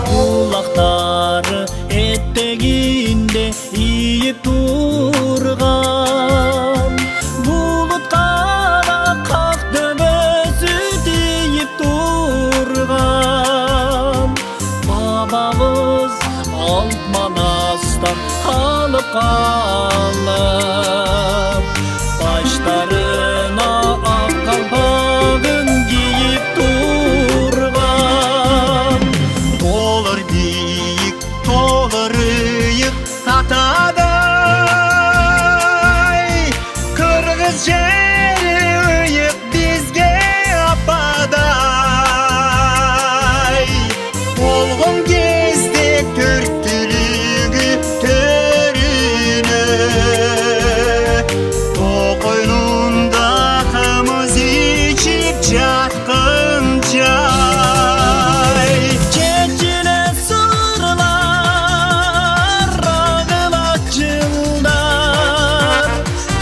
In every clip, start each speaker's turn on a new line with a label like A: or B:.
A: Kulaqları etteginde iyip turgan, bulut qara qaq döbösü deyip turgan. Babamız alt manastan alıp qalıp, başlarına ak kalpağın giyip turgan.
B: Olur büyük, olur yık ataday. Kırgız jeri yık bizge apaday. Olgun gezdik Türktülüğü törünü. O koynunda kımız içip жатқынша.
A: Çeçile sırlar, ağılat cıllar.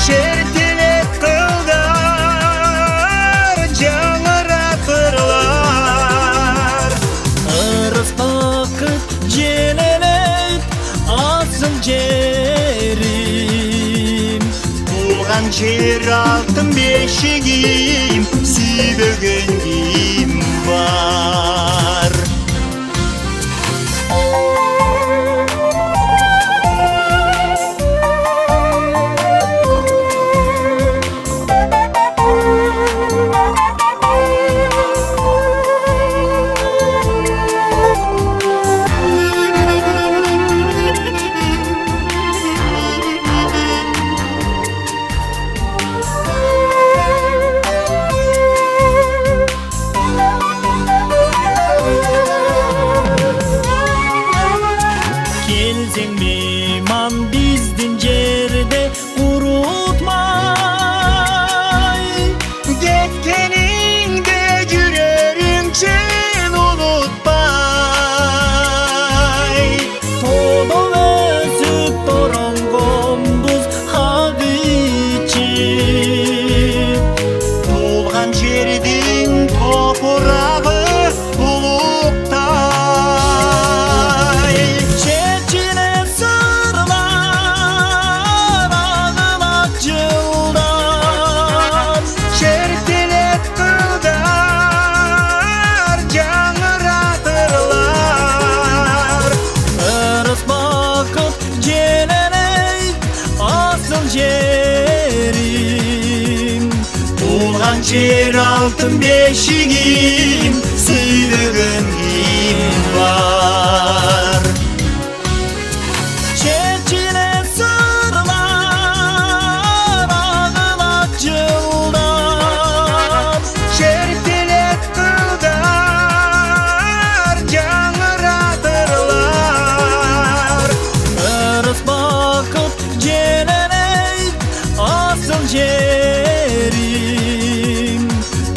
B: Şertilep kılдар, жаңыратырлар.
A: Ырыс бақыт желелейт асыл жерим.
B: Туған жер алтын бешігім, сүйбеген кім бар.
A: Kelсең мейман биздин жерде kurutmay.
B: Кеткеніңде жүрерім чын ұлытпай.
A: Тода өсүп торон комбуз ак ичип.
B: Толған жердің топырағы ұлықтай.
A: Çeçile sırlar, ağılat cıllar.
B: Şertilep kılдар, жаңыратырлар.
A: Ырыс бақыт желелейт асыл жерим.
B: Туған жер алтын бешігім, сүйдеген кім бар.
A: Çeçile sırlar, ağılat cıllar.
B: Şertilep kılдар, жаңыратырлар.
A: Ырыс бақыт желелейт асыл жерим.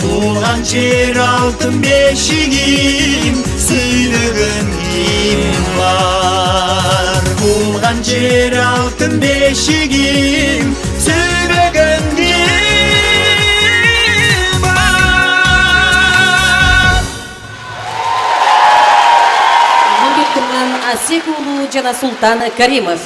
B: Туған жер алтын бешігім, сүйдеген кім бар. Туған жер алтын бешігім, сүйдеген кім бар.
C: Нурбек Асек уулу жана Султан Каримов.